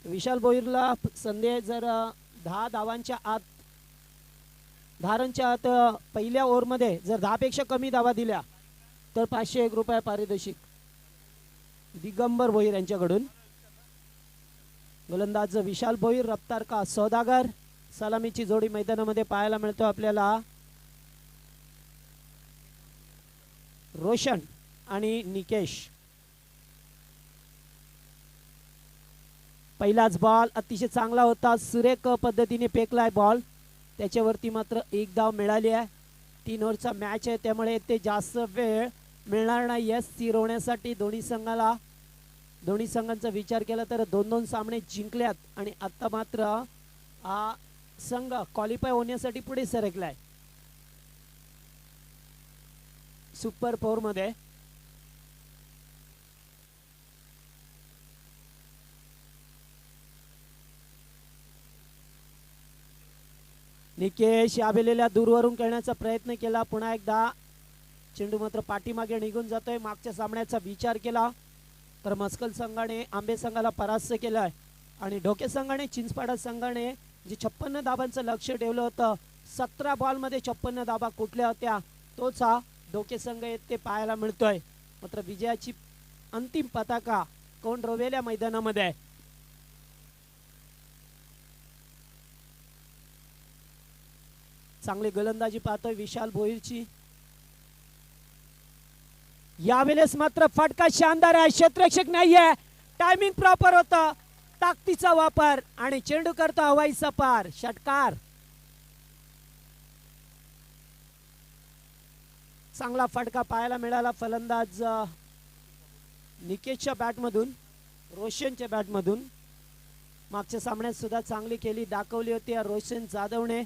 विशाल भोईरला संधी आहे. जर 10 धावांच्या आत धारांच्या आत पहिल्या ओव्हरमध्ये जर 10 पेक्षा कमी धावा दिल्या तर 501 रुपये पारितोषिक दिगंबर भोईर यांच्याकडून. गोलंदाज विशाल भोईर, रफ्तार का सौदागर. सलामीची जोडी मैदानामध्ये पाहायला मिळतो आपल्याला. रोशन आणि निकेश. पहिलाच बॉल अतिशय चांगला होता, सुरेख पद्धतीने फेकलाय बॉल. त्याच्यावरती मात्र एक धाव मिळाली आहे. 3 ओव्हरचा मॅच आहे त्यामुळे ते जास्त वेळ मिळणार नाही आहे स्थिरवण्यासाठी दोन्ही संघाला. दोन्ही संघांचा विचार केला तर 2-2 सामने जिंकल्यात आणि आता मात्र हा संघ क्वालिफाय होण्यासाठी पुढे सरकलाय सुपर 4 मध्ये. निकेश यावेळेला दूरवरून खेळण्याचा प्रयत्न केला. पुन्हा एकदा चेंडू मात्र पाठीमागे निघून जातोय. मागच्या सामन्याचा विचार केला तर मस्कल संघाने आंबे संघाला परास्त केलाय आणि ढोके संघाने चिंचपाडा संघाने जे 56 धाबांचं लक्ष ठेवलं होतं, 17 बॉलमध्ये 56 धाबा कुठल्या होत्या, तोच हा ढोके संघ ते पाहायला मिळतोय. मात्र विजयाची अंतिम पताका कोण रोवेल्या मैदानामध्ये आहे. चांगली गोलंदाजी पाहतोय विशाल भोईरची. यावेळेस मात्र फटका शानदार आहे, क्षेत्ररक्षक नाहीये, टायमिंग प्रॉपर होता, ताकदीचा वापर आणि चेंडू करतो हवाईचा पार. षटकार. चांगला फटका पाहायला मिळाला फलंदाज निकेशच्या बॅटमधून, रोशनच्या बॅटमधून. मागच्या सामन्यात सुद्धा चांगली केली दाखवली होती रोशन जाधवने.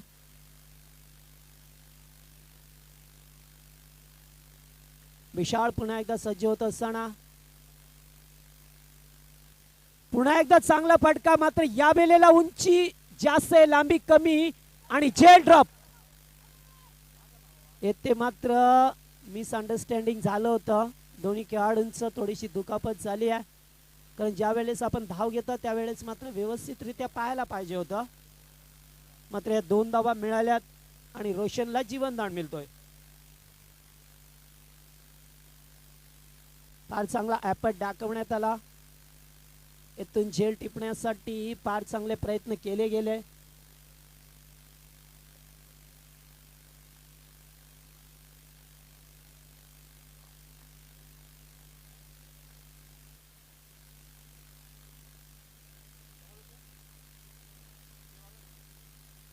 विशाल पुन्हा एकदा सज्ज होत असताना पुन्हा एकदा चांगला फटका. मात्र या वेळेला उंची जास्त आहे, लांबी कमी आणि जेल ड्रॉप. येथे मात्र मिसअंडरस्टँडिंग झालं होतं. दोन्ही खेळाडूंचं थोडीशी दुखापत झाली आहे, कारण ज्या वेळेस आपण धाव घेतो त्यावेळेस मात्र व्यवस्थितरित्या पाहायला पाहिजे होतं. मात्र या 2 धावा मिळाल्यात आणि रोशनला जीवनदान मिळतोय. फार चांगला ॲपट दाखवण्यात आला. येथून झेल टिपण्यासाठी फार चांगले प्रयत्न केले गेले.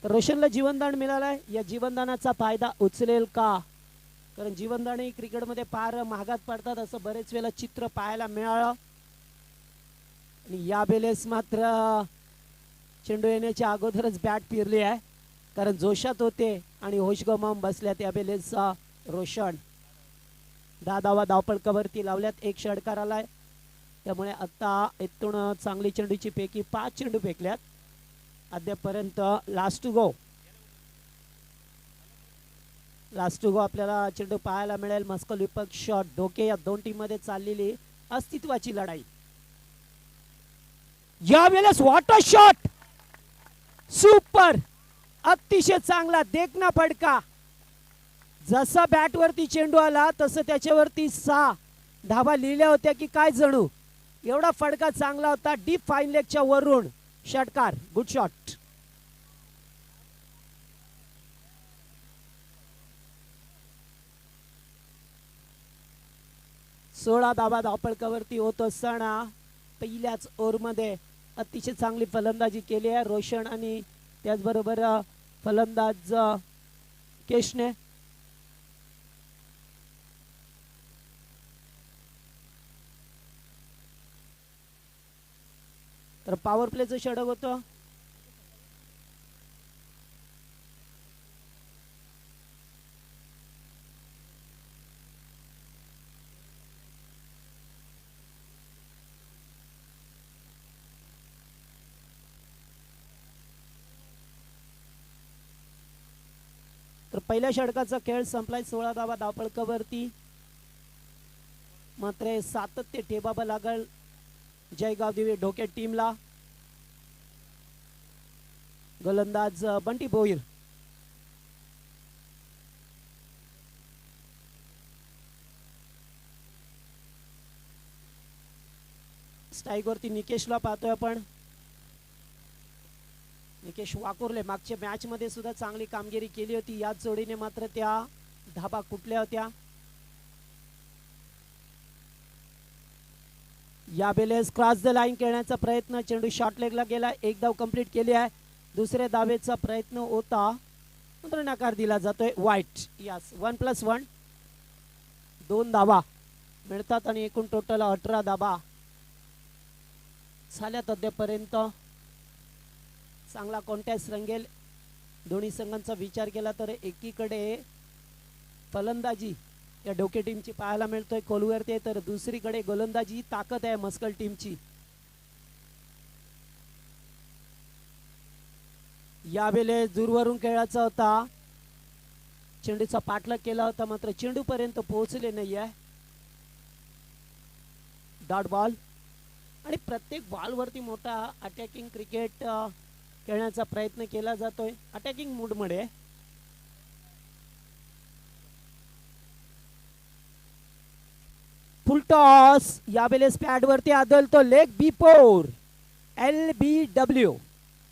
तर रोशनला जीवनदान मिळालंय. या जीवनदानाचा फायदा उचलेल का, कारण जीवनदान क्रिकेटमध्ये फार महागात पडतात असं बरेच वेळेला चित्र पाहायला मिळालं. आणि या वेळेस मात्र चेंडू येण्याच्या अगोदरच बॅट फिरली आहे, कारण जोशात होते आणि होश गमावून बसल्यात. त्या वेळेस रोशन 10 धावा धावपळकावरती लावल्यात, 1 षटकार आलाय. त्यामुळे आता इथून चांगली चेंडूची पैकी 5 चेंडू फेकल्यात अद्यापर्यंत. लास्ट टू गो आपल्याला चेंडू पाहायला मिळेल. मस्कल विपक्ष ढोके या 2 टीम मध्ये चाललेली अस्तित्वाची लढाई. यावेळेस वॉटर शॉट, सुपर, अतिशय चांगला देखना फटका. जसा बॅट वरती चेंडू आला तसं त्याच्यावरती 6 धावा लिहिल्या होत्या की काय जणू. एवढा फटका चांगला होता, डीप फाईन लेगच्या वरून षटकार. Good shot. सोळा धावा धावपळकावरती होत असताना पहिल्याच ओव्हरमध्ये अतिशय चांगली फलंदाजी केली आहे रोशन आणि त्याचबरोबर फलंदाज केशने. तर पॉवर प्लेचं षटक होतं. तर पहिल्या षटकाचा खेळ संपलाय. 16 धावा धावपळकावरती. मात्र सातत्य ठेवावं लागेल जयगाव दिवे ढोके टीमला. गोलंदाज बंटी भोईर. स्ट्राइक वरती निकेशला पाहतोय आपण. निकेश वाकुर्ले मागच्या मॅच मध्ये सुद्धा चांगली कामगिरी केली होती. याच जोडीने मात्र त्या धाबा कुठल्या होत्या. यावेळेस क्रॉस द लाईन खेळण्याचा प्रयत्न, चेंडू शॉर्ट लेगला गेला. एक धाव कंप्लीट केली आहे. दुसऱ्या धावेचा प्रयत्न होता मात्र नकार दिला जातोय. वाईट. यस, 1+1 2 धावा मिळतात आणि एकूण टोटल 18 धावा झाल्यात अद्यापर्यंत. चांगला कॉन्टेस्ट रंगेल. दोन्ही संघांचा विचार केला तर एकीकडे फलंदाजी या डोके टीमची पाहायला मिळतोय खोलवरती, तर दुसरीकडे गोलंदाजी ताकद आहे मस्कल टीमची. यावेळेस दूरवरून खेळायचा होता. चेंडूचा पाठलाग केला होता मात्र चेंडू पर्यंत पोहोचले नाही आहे. Dot ball. आणि प्रत्येक बॉल वरती मोठा अटॅकिंग क्रिकेट खेळण्याचा प्रयत्न केला जातोय. अटॅकिंग मूड मध्ये. फुल टॉस. यावेळेस पॅड वरती आदळतो लेग B4 LBW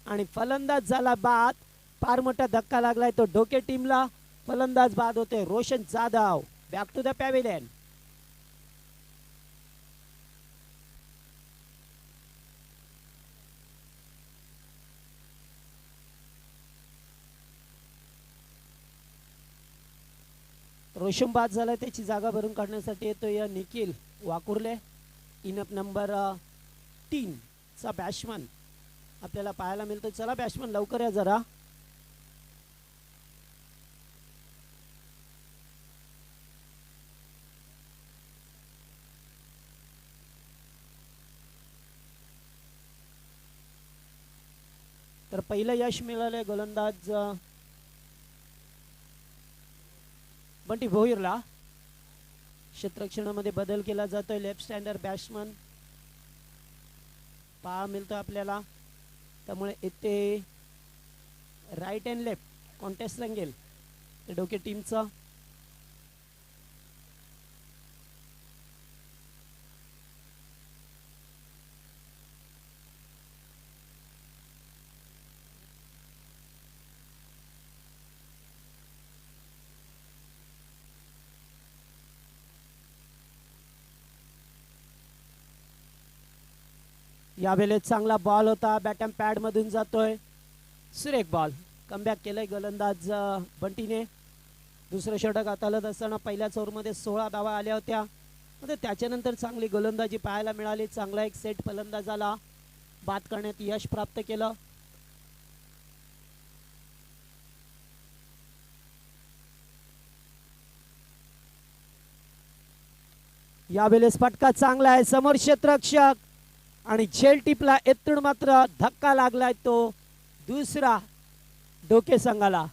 आणि फलंदाज झाला बाद. फार मोठा धक्का लागलाय तो डोके टीमला. फलंदाज बाद होते Roshan Jadhav. Back to the pavilion. Roshan बाद झाला. त्याची जागा भरून काढण्यासाठी येतो या निखिल वाकुर्ले. इनअप नंबर 3 चा बॅट्समन आपल्याला पाहायला मिळतो. चला बॅट्समन लवकर या जरा. तर पहिलं यश मिळालंय गोलंदाज बंटी भोईरला. क्षेत्ररक्षणामध्ये बदल केला जातोय. लेफ्ट स्टँडर बॅट्समन पहा मिळतो आपल्याला. त्यामुळे इथे राईट अँड लेफ्ट कॉन्टेस्ट रंगेल डोके टीमचा. यावेळेस चांगला बॉल होता. बॅटम पॅड मधून जातोय. सुरेख बॉल. कमबॅक केलंय गोलंदाज बंटीने. दुसरं षटक हाताळत असताना पहिल्याच ओव्हरमध्ये 16 धावा आल्या होत्या. त्याच्यानंतर चांगली गोलंदाजी पाहायला मिळाली. चांगला एक सेट फलंदाजाला बाद करण्यात यश प्राप्त केलं. यावेळेस फटका चांगला आहे. समोर क्षेत्ररक्षक आणि झेल टिपला. येथून मात्र धक्का लागलाय तो दुसरा डोके संघाला.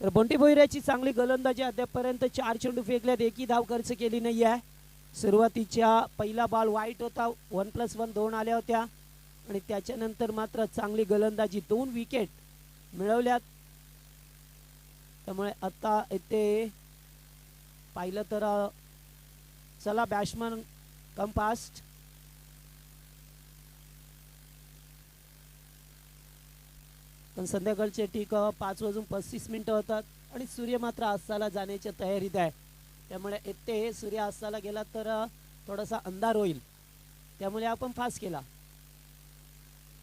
तर बंटी भोईराची चांगली गोलंदाजी. अद्यापर्यंत 4 चेंडू फेकल्यात. एकही धाव खर्च केली नाही आहे. सुरुवातीच्या पहिला बॉल वाईट होता. 1+1 2 आल्या होत्या आणि त्याच्यानंतर मात्र चांगली गोलंदाजी. 2 विकेट मिळवल्यात. त्यामुळे आता इथे पाहिलं तर चला बॅट्समन कम फास्ट. पण संध्याकाळचे ठीक 5:35 होतात आणि सूर्य मात्र अस्ताला जाण्याच्या तयारीत आहे. त्यामुळे इथे सूर्य अस्ताला गेला तर थोडासा अंधार होईल. त्यामुळे आपण फास्ट केला.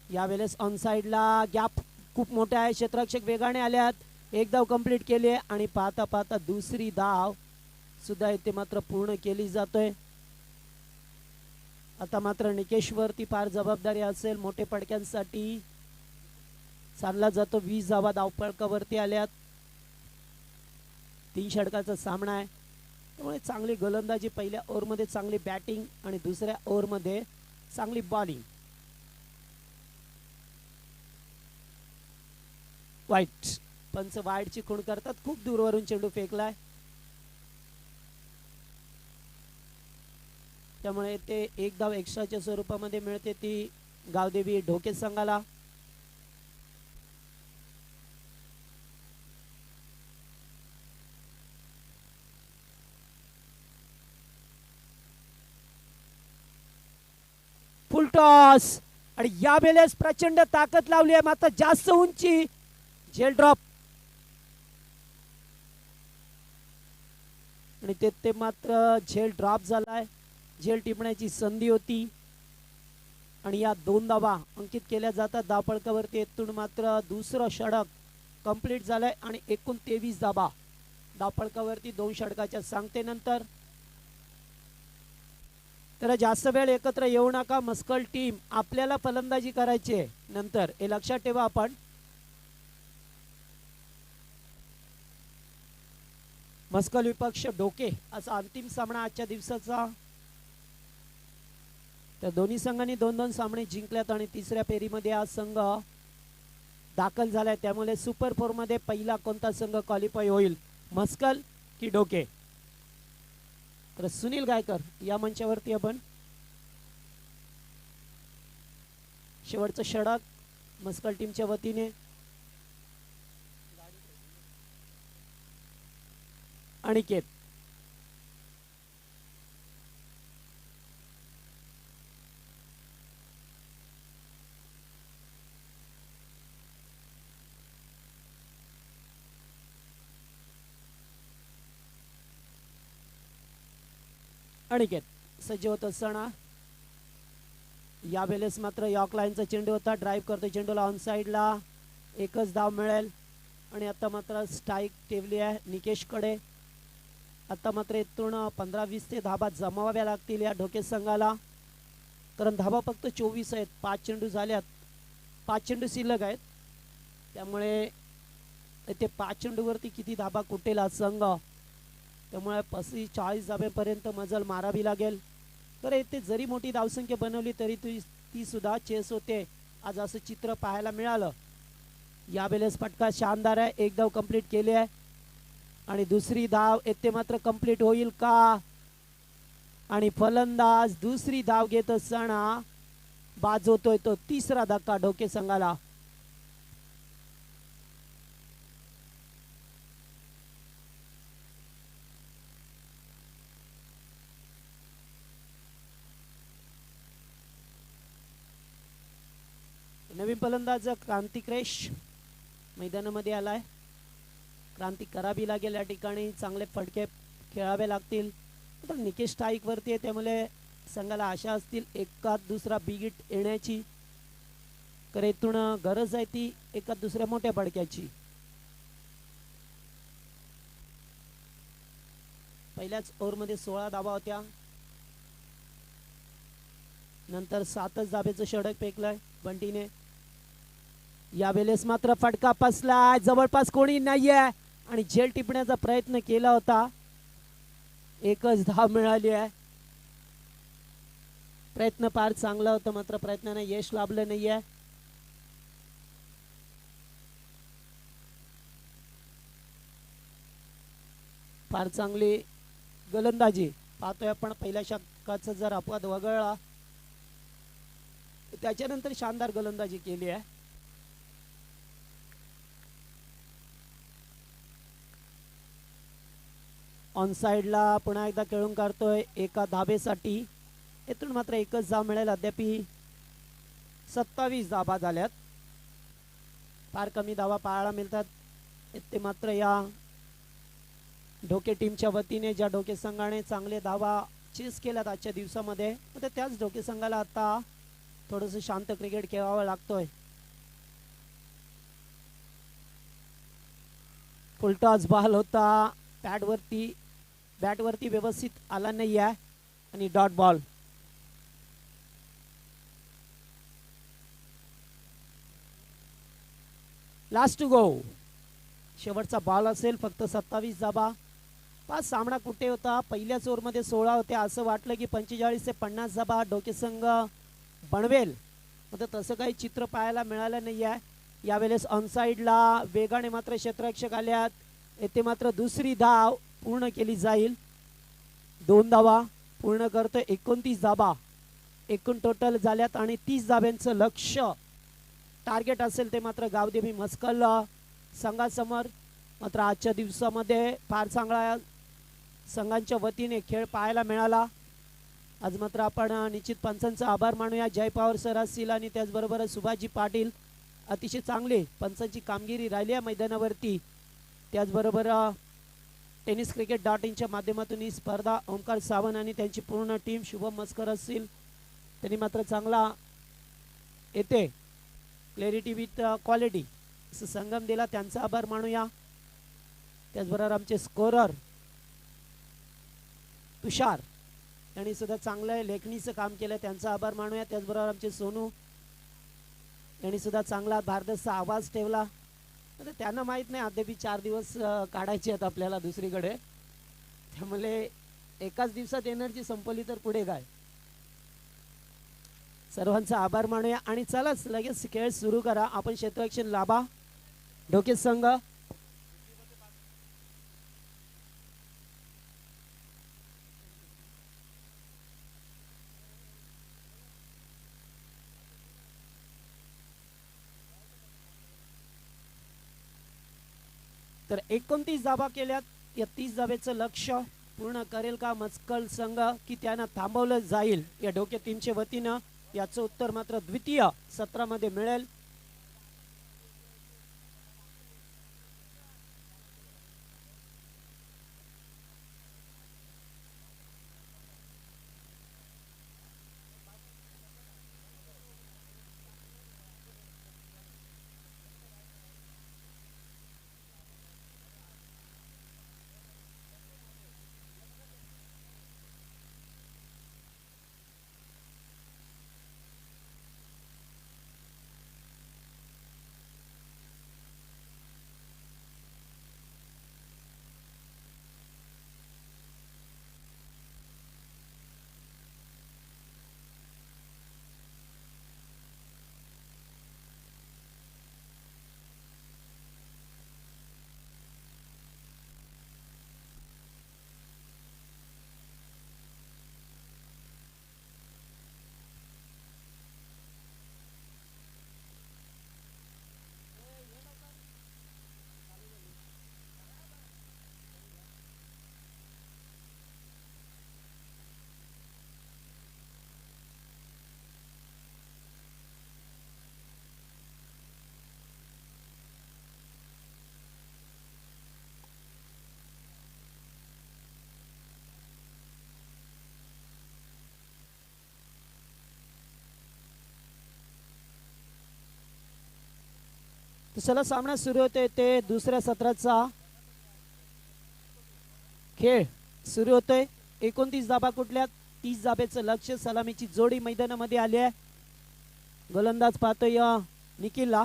यावेळेस ऑन साइडला गॅप खूप मोठा आहे. क्षेत्ररक्षक वेगाने आल्यात. एक धाव कंप्लीट केली आहे आणि पाहता पाहता दुसरी धाव सुद्धा इथे मात्र पूर्ण केली जातोय. आता मात्र निकेशवरती फार जबाबदारी असेल. मोठे पडक्यांसाठी चालला जातो. 20 धावा धावपळकावरती आल्यात. 3 षटकाचा सामना आहे. त्यामुळे चांगली गोलंदाजी. पहिल्या ओव्हरमध्ये चांगली बॅटिंग आणि दुसऱ्या ओव्हरमध्ये चांगली बॉलिंग. वाईट. पंच वाईटची खूण करतात. खूप दूरवरून चेंडू फेकलाय, त्यामुळे ते एक धाव एक्स्ट्राच्या स्वरूपामध्ये मिळते ती गावदेवी ढोके संघाला. फुल टॉस आणि या वेळेस प्रचंड ताकद लावली आहे, मात्र जास्त उंची. झेल ड्रॉप आणि ते मात्र झेल ड्रॉप झालाय. झेल टिपण्याची संधी होती आणि या 2 धावा अंकित केल्या जातात धावफलकावरती. येथून मात्र दुसरं षटक कंप्लीट झालंय आणि एकूण 23 धावा धावफलकावरती 2 षटकाच्या सांगतेनंतर. तर जास्त वेळ एकत्र येऊ नका. मस्कल टीम आपल्याला फलंदाजी करायची आहे नंतर, हे लक्षात ठेवा आपण. मस्कल विपक्ष ढोके असा अंतिम सामना आजच्या दिवसाचा. तर दोन्ही संघांनी 2-2 सामने जिंकल्यात आणि तिसऱ्या फेरीमध्ये हा संघ दाखल झालाय. त्यामुळे सुपर 4 मध्ये पहिला कोणता संघ क्वालिफाय होईल, मस्कल की ढोके? तर सुनील गायकर या मंचावरती आपण. शेवटचं षटक मस्कल टीमच्या वतीने. अनिकेत अनिकेत सज्ज होत असताना यावेळेस मात्र यॉर्क लाईनचा चेंडू होता. ड्राईव्ह करतो चेंडूला ऑन साईडला, एकच धाव मिळेल आणि आता मात्र स्ट्राईक ठेवली आहे निकेशकडे. आता मात्र इथून 15-20 ते धाबा जमावाव्या लागतील या ढोके संघाला, कारण धाबा फक्त 24 आहेत. 5 चेंडू झाल्यात, 5 चेंडू शिल्लक आहेत. त्यामुळे ते 5 चेंडूवरती किती धाबा कुटेल हा संघ, त्यामुळे 35-40 धाब्यापर्यंत मजल मारावी लागेल. तर इथे जरी मोठी धावसंख्या बनवली तरी ती सुद्धा चेस होते. आज असं चित्र पाहायला मिळालं. यावेळेस फटका शानदार आहे, एक धाव कंप्लीट केली आहे आणि दुसरी धाव येथे मात्र कंप्लीट होईल का? आणि फलंदाज दुसरी धाव घेत असताना बाजवतोय तो तिसरा धक्का ढोके संघाला. नवीन फलंदाज क्रांतिक्रेश मैदानामध्ये आलाय. क्रांती करावी लागेल या ठिकाणी, चांगले फटके खेळावे लागतील. तर निकेश स्ट्राईक वरती आहे, त्यामुळे संघाला आशा असतील एकात दुसरा बिगिट येण्याची. करेतून गरज आहे ती एकात दुसऱ्या मोठ्या फटक्याची. पहिल्याच ओव्हरमध्ये 16 धावा होत्या, नंतर 7च धाब्याचं षटक फेकलंय बंटीने. यावेळेस मात्र फटका फसलाय, जवळपास कोणी नाहीये आणि झेल टिपण्याचा प्रयत्न केला होता, एकच धाव मिळाली आहे. प्रयत्न फार चांगला होता, मात्र प्रयत्नाने यश लाभलं नाहीये. फार चांगली गोलंदाजी पाहतोय आपण. पहिल्या षटकाचा जर अपवाद वगळला त्याच्यानंतर शानदार गोलंदाजी केली आहे. ऑन साइडला पुन्हा एकदा खेळून काढतोय एका धाबेसाठी. इथून मात्र एकच धाव मिळेल. अद्याप 27 धाबा झाल्यात, फार कमी धावा पाहायला मिळतात. ते मात्र या ढोके टीमच्या वतीने ज्या ढोके संघाने चांगले धावा चेस केल्यात आजच्या दिवसामध्ये, त्याच ढोके संघाला आता थोडंसं शांत क्रिकेट खेळावं लागतोय. फुलटॉस बॉल होता, बॅटवरती व्यवस्थित आला नाही आहे आणि dot ball. Last to go, शेवटचा बॉल असेल. फक्त 27 धाबा. पाच सामना कुठे होता, पहिल्याच ओव्हरमध्ये 16 होते. असं वाटलं की 45 ते 50 धाबा ढोके संघ बनवेल, तसं काही चित्र पाहायला मिळालं नाही आहे. यावेळेस ऑनसाइडला वेगाने मात्र क्षेत्ररक्षक आल्यात. येथे मात्र दुसरी धाव पूर्ण केली जाईल. 2 धावा पूर्ण करतोय. 29 धाबा एकूण टोटल झाल्यात आणि 30 धाब्यांचं लक्ष्य टार्गेट असेल ते मात्र गावदेवी मस्कल संघासमोर. मात्र आजच्या दिवसामध्ये फार चांगला संघांच्या वतीने खेळ पाहायला मिळाला. आज मात्र आपण निश्चित पंचांचा आभार मानूया. जय पवार सर असतील आणि त्याचबरोबर सुभाषजी पाटील. अतिशय चांगली पंचांची कामगिरी राहिली आहे मैदानावरती. त्याचबरोबर टेनिस क्रिकेट .inच्या माध्यमातून ही स्पर्धा ओंकार सावंत आणि त्यांची पूर्ण टीम शुभम मस्कर असतील त्यांनी मात्र चांगला येते क्लॅरिटी विथ क्वालिटी असं संगम दिला. त्यांचा आभार मानूया. त्याचबरोबर आमचे स्कोरर तुषार यांनी सुद्धा चांगलं लेखणीचं काम केलं. त्यांचा आभार मानूया. त्याचबरोबर आमचे सोनू यांनी सुद्धा चांगला भारदस्त आवाज ठेवला. तर त्यांना माहीत नाही अद्याप 4 दिवस काढायचे आहेत आपल्याला दुसरीकडे. त्यामुळे एकाच दिवसात एनर्जी संपली तर पुढे काय. सर्वांचा आभार मानूया आणि चलाच लगेच खेळ सुरू करा. आपण क्षेत्ररक्षण लाभा ढोके संघ. तर 29 धाबा केल्यात. या 30 धाब्याचं लक्ष्य पूर्ण करेल का मस्कल संघ की त्यांना थांबवलं जाईल या ढोके टीमच्या वतीनं. याचं उत्तर मात्र द्वितीय सत्रामध्ये मिळेल. चला सामना सुरू होतोय. ते दुसऱ्या सत्राचा खेळ सुरू होतोय. 29 धाबा कुठल्या 30 धाब्याचं लक्ष. सलामीची जोडी मैदानामध्ये आली आहे. गोलंदाज पाहतोय निखिलला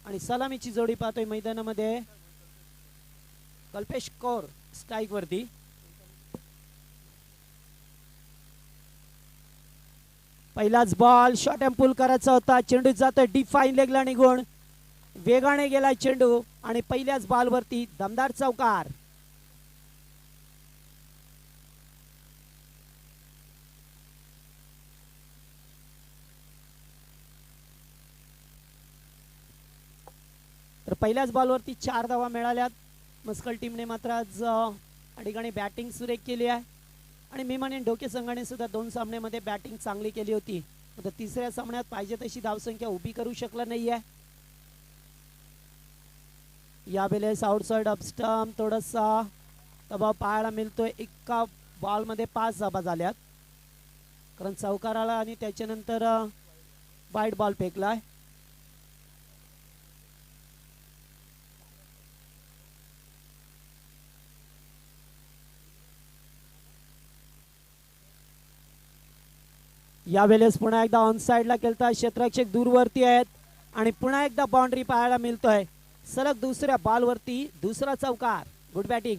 आणि सलामीची जोडी पाहतोय मैदानामध्ये कल्पेश कौर स्ट्राइक वरती. पहिलाच बॉल शॉट एम पुल करायचा होता. चेंडू जातोय डीप फाईन लेगला निघून. वेगाने गेलाय चेंडू आणि पहिल्याच बॉल वरती दमदार चौकार. तर पहिल्याच बॉल वरती 4 धावा मिळाल्यात. मस्कल टीमने मात्र आज ठिकाणी बॅटिंग सुरेख केली आहे आणि मी म्हणेन ढोके संघाने सुद्धा 2 सामन्यामध्ये बॅटिंग चांगली केली होती. आता तिसऱ्या सामन्यात पाहिजे तशी धावसंख्या उभी करू शकला नाहीये. यावेळेस आउटसाइड अपस्टंप थोडासा दबाव पाहायला मिळतोय. एका बॉल मध्ये 5 धाबा झाल्यात कारण चौकार आला आणि त्याच्यानंतर वाईड बॉल फेकलाय. यावेळेस पुन्हा एकदा ऑन साइडला केलता. क्षेत्ररक्षक दूरवरती आहेत आणि पुन्हा एकदा बाउंड्री पाहायला मिळतोय. सलग दुसऱ्या बॉलवरती दुसरा चौकार. Good batting.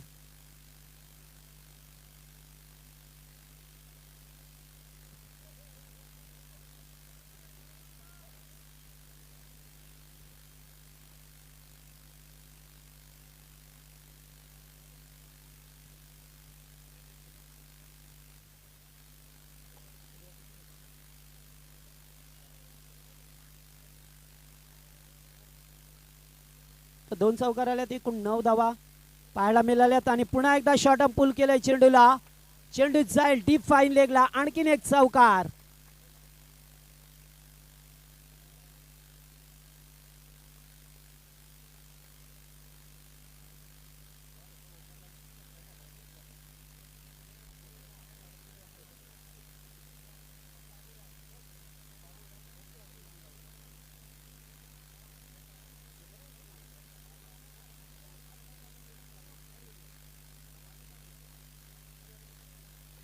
तर 2 चौकार आल्यात, एकूण 9 धावा पाहायला मिळाल्यात. आणि पुन्हा एकदा शॉर्ट आर्म पुल केलंय चेंडूला. चेंडू जाईल डीप फाईन लेगला. आणखीन एक चौकार.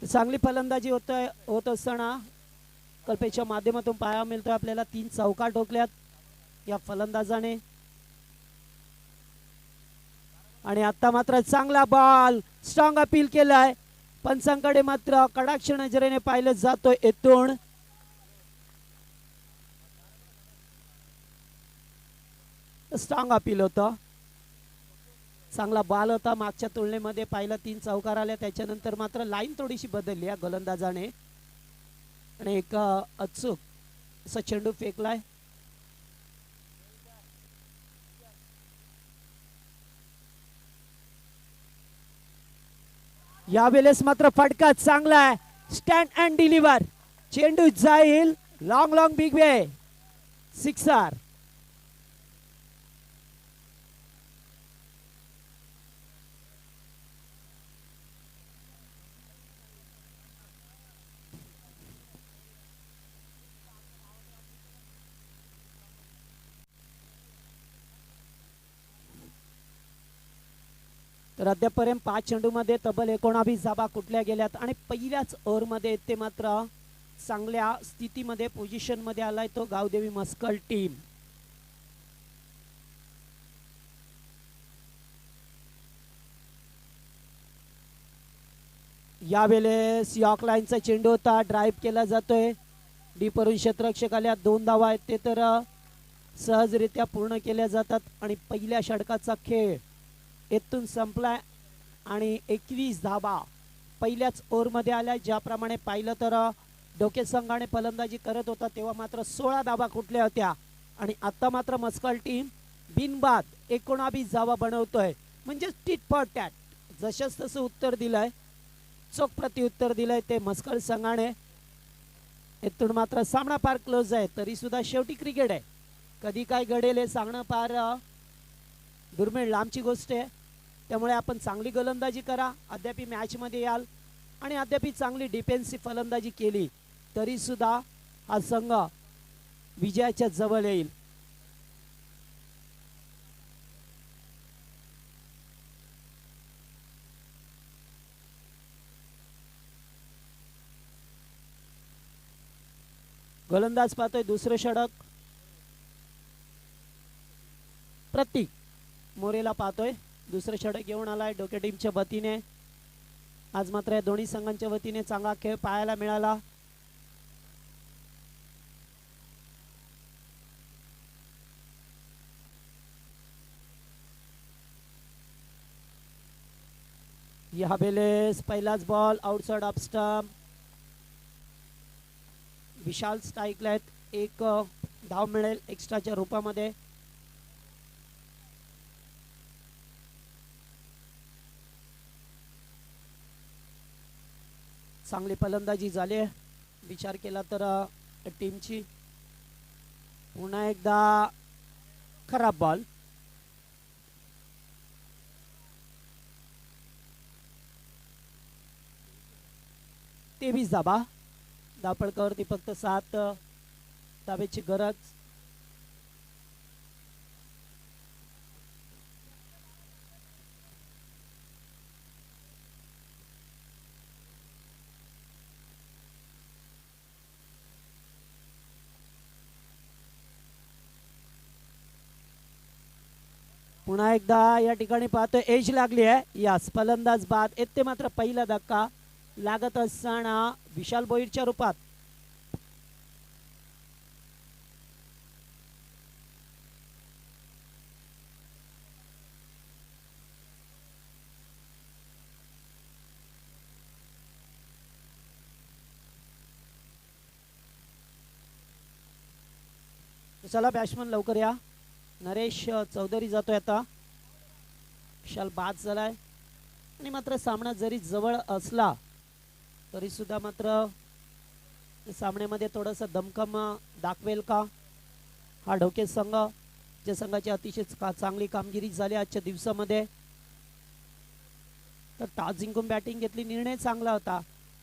चांगली फलंदाजी होत असताना कल्पेच्या माध्यमातून पाहायला मिळतोय आपल्याला. 3 चौकार ठोकल्यात या फलंदाजाने. आणि आता मात्र चांगला बॉल स्ट्रॉंग अपील केलाय. पंचांकडे मात्र कडाक्ष नजरेने पाहिलं जातोय येथून. स्ट्रॉंग अपील होतं. चांगला बॉल होता मागच्या तुलनेमध्ये. पाहिलं 3 चौकार आल्या. त्याच्यानंतर मात्र लाईन थोडीशी बदलली या गोलंदाजाने आणि एक अचूक असा चेंडू फेकलाय. यावेळेस मात्र फटका चांगला आहे. Stand and deliver. चेंडू जाईल long long big way. Sixer. तर अद्यापर्यंत 5 चेंडूमध्ये तब्बल 19 धावा कुठल्या गेल्यात. आणि पहिल्याच ओव्हरमध्ये ते मात्र चांगल्या स्थितीमध्ये पोझिशन मध्ये आलाय तो गावदेवी मस्कल टीम. यावेळेस यॉर्क लाईनचा चेंडू होता. ड्राईव्ह केला जातोय. डीपवरून क्षेत्ररक्षक आल्या. 2 धावा आहेत ते तर सहजरित्या पूर्ण केल्या जातात. आणि पहिल्या षटकाचा खेळ येथून संपलाय. आणि 21 धावा पहिल्याच ओव्हरमध्ये आल्या. ज्याप्रमाणे पाहिलं तर डोके संघाने फलंदाजी करत होता तेव्हा मात्र 16 धावा कुठल्या होत्या. आणि आता मात्र मस्कल टीम बिनबाद 19 धावा बनवतोय. म्हणजे टिट फॉर टॅट. जसंच तसं उत्तर दिलंय. चोख प्रत्युत्तर दिलंय ते मस्कल संघाने. येथून मात्र सामना फार क्लोज आहे. तरी सुद्धा शेवटी क्रिकेट आहे. कधी काय घडेल हे सांगणं फार दुर्मिळ लांबची गोष्ट आहे. त्यामुळे आपण चांगली गोलंदाजी करा. अद्याप मॅच मध्ये याल आणि अद्याप चांगली डिफेन्सिव्ह फलंदाजी केली तरी सुद्धा हा संघ विजयाच्या जवळ येईल. गोलंदाज पाहतोय दुसरं षटक. प्रतीक मोरेला पाहतोय. दुसरं षटक घेऊन आलाय डोके टीमच्या वतीने. आज मात्र या दोन्ही संघांच्या वतीने चांगला खेळ पाहायला मिळाला. यावेळेस पहिलाच बॉल आउटसाइड ऑफ स्टंप. विशाल स्ट्राईकला आहेत. एक धाव मिळेल एक्स्ट्राच्या रूपामध्ये. चांगली फलंदाजी झाली आहे. विचार केला तर टीमची. पुन्हा एकदा खराब बॉल. तेवीस धाबा. धावपळकावरती फक्त 7 धाब्याची गरज. पुन्हा एकदा या ठिकाणी पाहतोय एज लागली आहे. यास फलंदाज बाद. येथे मात्र पहिला धक्का लागत असताना विशाल बोईरच्या रूपात चला बॅट्समन लवकर या. नरेश चौधरी जातोय आता. विशाल बाद झालाय आणि मात्र सामना जरी जवळ असला तरी सुद्धा मात्र सामन्यामध्ये थोडंसं दमखम दाखवेल का हा ढोके संघ, ज्या संघाची अतिशय चांगली कामगिरी झाली आजच्या दिवसामध्ये. तर टॉस जिंकून बॅटिंग घेतली, निर्णय चांगला होता,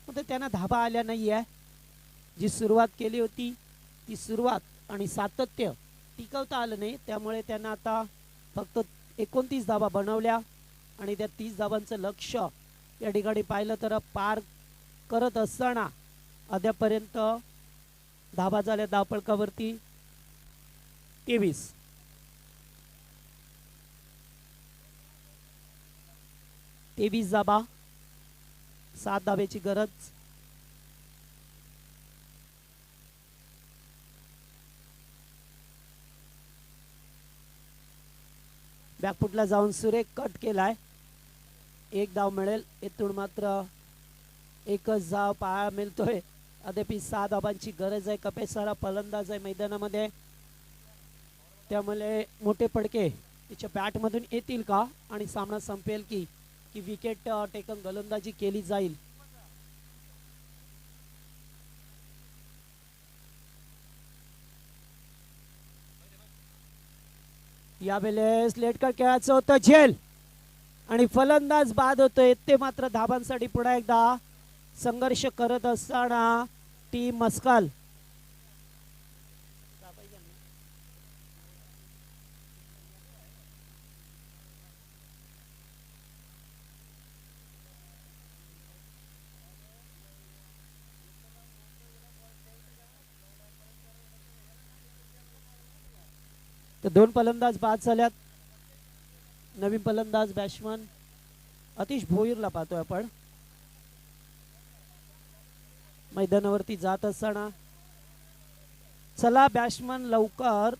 पण त्यांना धाबा आल्या नाहीये. जी सुरुवात केली होती ती सुरुवात आणि सातत्य टिकवता आलं नाही, त्यामुळे त्यांना आता फक्त 29 धाबा बनवल्या आणि त्या 30 धाबांचं लक्ष या ठिकाणी पाहिलं तर पार करत असताना अद्यापर्यंत धाबा झाल्या धावफलकावरती 23 धाबा, 7 धाब्याची गरज. बॅकफुटला जाऊन सुरेख कट केलाय, 1 धाव मिळेल. इथून मात्र एकच धाव पाहायला मिळतोय. अद्याप 6 धाबांची गरज आहे. कपेसारा फलंदाज आहे मैदानामध्ये, त्यामुळे मोठे फटके तिच्या बॅटमधून येतील का आणि सामना संपेल की विकेट टेकन गोलंदाजी केली जाईल. यावेळेस लेटकर खेळायचं होतं झेल आणि फलंदाज बाद होतोय. ते मात्र धाबांसाठी पुन्हा एकदा संघर्ष करत असताना टीम मस्काल. तर 2 फलंदाज बाद झाल्यात. नवीन फलंदाज बॅट्समन अतिश भोईरला पाहतोय आपण मैदानावरती जात असताना. चला बॅट्समन लवकर.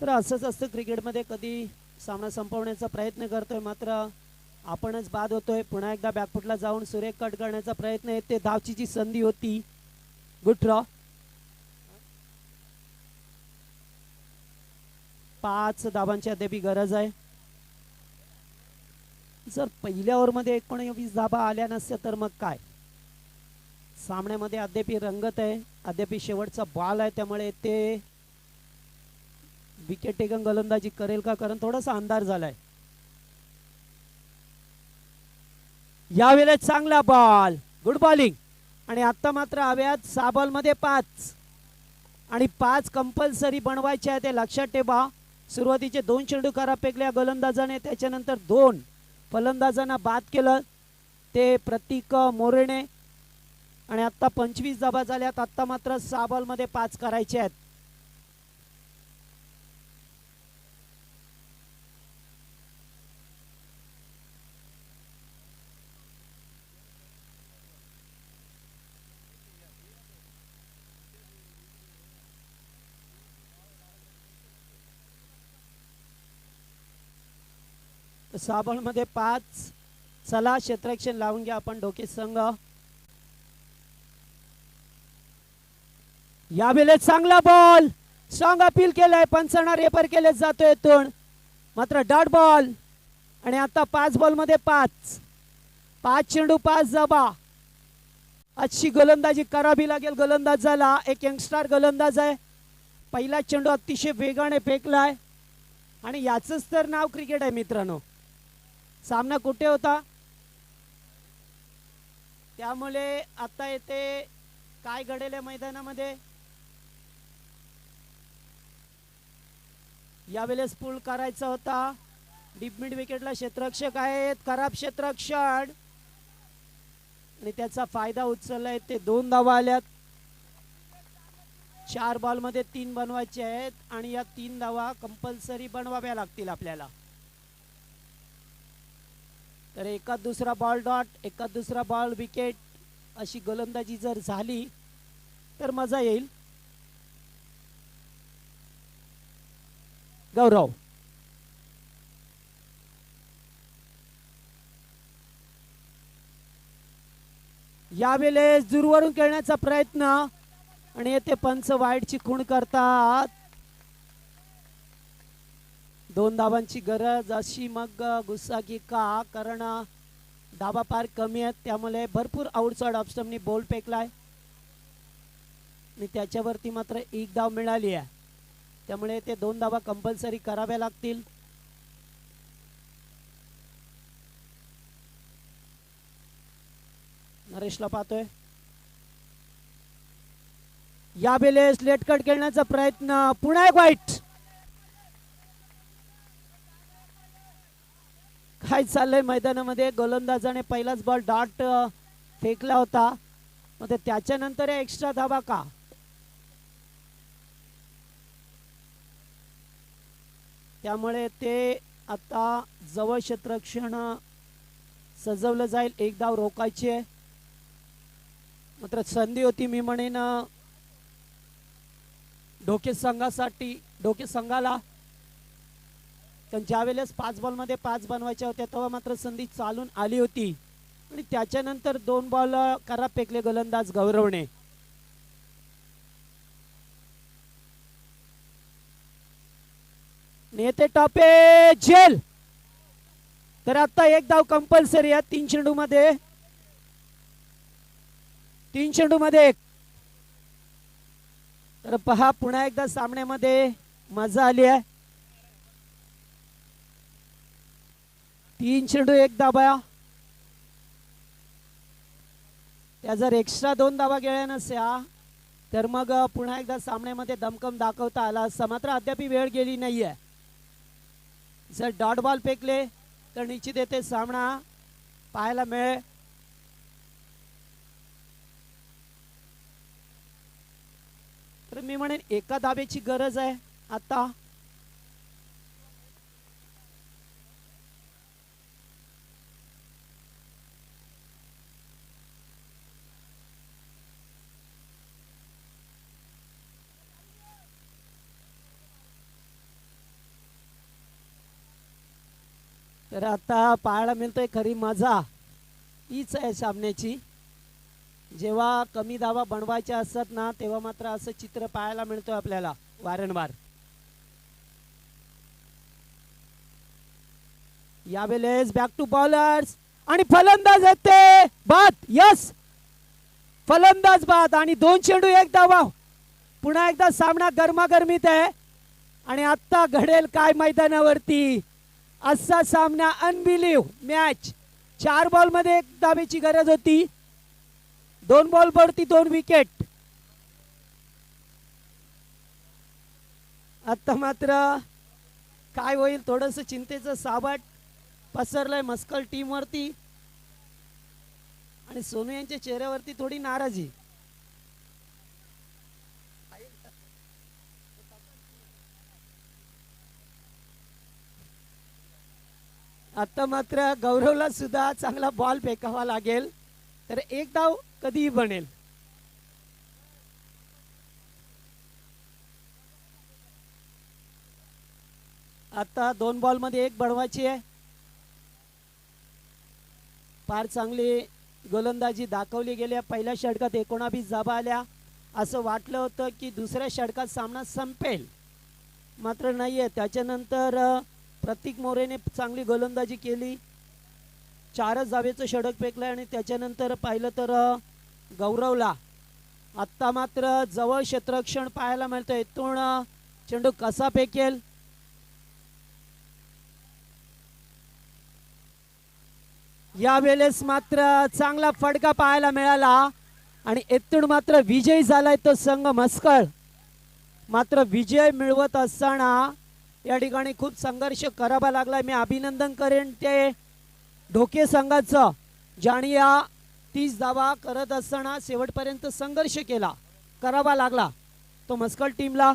तर असंच असतं क्रिकेटमध्ये, कधी सामना संपवण्याचा प्रयत्न करतोय मात्र आपणच बाद होतोय. पुन्हा एकदा बॅकफुटला जाऊन सुरेख कट करण्याचा प्रयत्न आहे. ते धावची जी संधी होती, गुड ड्रॉ. 5 धाबांची अद्याप गरज आहे. जर पहिल्या ओव्हरमध्ये 19 धाबा आल्या नसत्या तर मग काय. सामन्यामध्ये अद्याप रंगत आहे, अद्याप शेवटचा बॉल आहे, त्यामुळे ते विकेट टेकन गोलंदाजी करेल का, कारण थोडासा अंधार झालाय. यावेळेस चांगला बॉल, गुड बॉलिंग. आणि आता मात्र हव्यात 6 बॉल मध्ये 5 आणि 5 कंपल्सरी बनवायचे आहे, ते लक्षात ठेवा. सुरुवातीचे 2 चेंडू खराब फेकल्या गोलंदाजाने, त्याच्यानंतर 2 फलंदाजांना बाद केलं, ते प्रतीक मोरेने. आणि आता 25 धाबा झाल्यात. आता मात्र 6 बॉल मध्ये 5 करायचे आहेत. साबण मध्ये 5. चला क्षेत्ररक्षण लावून घ्या आपण डोके संघ. यावेळेस चांगला बॉल, स्ट्रॉंग अपील केलंय, पंचांना रेफर केले जातोय इथून, मात्र डॉट बॉल. आणि आता 5 बॉल मध्ये 5 चेंडू 5 धाबा. अच्छी गोलंदाजी करावी लागेल गोलंदाजाला. एक यंगस्टर गोलंदाज आहे, पहिला चेंडू अतिशय वेगाने फेकलाय आणि याचंच तर नाव क्रिकेट आहे मित्रांनो. सामना कुठे होता, त्यामुळे आता येते काय घडेल या मैदानामध्ये. यावेळेस पूल करायचा होता. डीप मिड विकेटला क्षेत्ररक्षक आहेत, खराब क्षेत्ररक्षण आणि त्याचा फायदा उचललाय. ते 2 धावा आल्यात. 4 बॉल मध्ये 3 बनवायचे आहेत आणि या 3 धावा कंपल्सरी बनवाव्या लागतील आपल्याला. तर एकात दुसरा बॉल डॉट, एकात दुसरा बॉल विकेट, अशी गोलंदाजी जर झाली तर मजा येईल. गौरव यावेळेस दूरवरून खेळण्याचा प्रयत्न आणि येथे पंच वाईटची खूण करतात. 2 धावांची गरज अशी मग गुस्सा की का, कारण धावा फार कमी आहेत, त्यामुळे भरपूर आउटसाइड ऑप्शननी बॉल फेकलाय आणि त्याच्यावरती मात्र 1 धाव मिळाली आहे. त्यामुळे ते 2 धावा कंपल्सरी कराव्या लागतील. नरेशला पाहतोय. यावेळेस लेट कट खेळण्याचा प्रयत्न, पुन्हा एक वाईट. काय चाललंय मैदानामध्ये, गोलंदाजाने पहिलाच बॉल डॉट फेकला होता, मग त्याच्यानंतर एक्स्ट्रा धावा का? त्यामुळे ते आता जवळ क्षेत्ररक्षण सजवलं जाईल. 1 धाव रोखायची आहे. मात्र संधी होती मी म्हणेन ढोके संघाला, पण ज्या वेळेस 5 बॉलमध्ये 5 बनवायच्या होत्या तेव्हा मात्र संधी चालून आली होती आणि त्याच्यानंतर 2 बॉल खराब फेकले गोलंदाज गौरवने. नेते टॉपे जेल. तर आता 1 धाव कंपल्सरी आहे 3 चेंडूमध्ये. 3 चेंडूमध्ये 1. तर पहा पुन्हा एकदा सामन्यामध्ये मजा आली आहे. 3 चेंडू 1 धावा. त्या जर एक्स्ट्रा 2 धावा गेल्या नसत्या तर मग पुन्हा एकदा सामन्यामध्ये दमकम दाखवता आला असता. मात्र अद्याप वेळ गेली नाहीये. जर डॉट बॉल फेकले तर निश्चित येथे सामना पाहायला मिळेल. तर मी म्हणेन 1 धावेची गरज आहे आता. तर आता पाहायला मिळतोय खरी मजा हीच आहे सामन्याची. जेव्हा कमी धावा बनवायच्या असतात ना तेव्हा मात्र असं चित्र पाहायला मिळतोय आपल्याला वारंवार. यावेळेस बॅक टू बॉलर्स आणि फलंदाज येते बाद. यस, फलंदाज बाद आणि 2 चेंडू 1 धावा. पुन्हा एकदा सामना गरमागरमीत आहे आणि आता घडेल काय मैदानावरती असा सामना. Unbelief match. 4 बॉल मध्ये 1 धावेची गरज होती. 2 बॉल वरती 2 विकेट. आता मात्र काय होईल थोडंसं चिंतेचं सावट पसरलंय मस्कल टीम वरती आणि सोनू यांच्या चेहऱ्यावरती थोडी नाराजी. आता मात्र गौरवला सुद्धा चांगला बॉल फेकावा लागेल तर 1 धाव कधीही बनेल. आता 2 बॉल मध्ये 1 बनवायची आहे. फार चांगली गोलंदाजी दाखवली गेली. पहिल्या षटकात 19 धावा आल्या. असं वाटलं होतं की दुसऱ्या षटकात सामना संपेल, मात्र नाहीये. त्याच्यानंतर प्रतीक मोरेने चांगली गोलंदाजी केली. 4च धावेचं षटक फेकलंय आणि त्याच्यानंतर पाहिलं तर गौरवला आता मात्र जवळ क्षेत्ररक्षण पाहायला मिळतंय. इथून चेंडू कसा फेकेल. यावेळेस मात्र चांगला फटका पाहायला मिळाला आणि इथून मात्र विजयी झालाय तो संघ मस्कळ. मात्र विजय मिळवत असताना या ठिकाणी खूप संघर्ष करावा लागला. मी अभिनंदन करेन ते ढोके संघाचं, ज्याने या 30 धावा करत असताना शेवटपर्यंत संघर्ष केला, करावा लागला तो मस्कळ टीमला.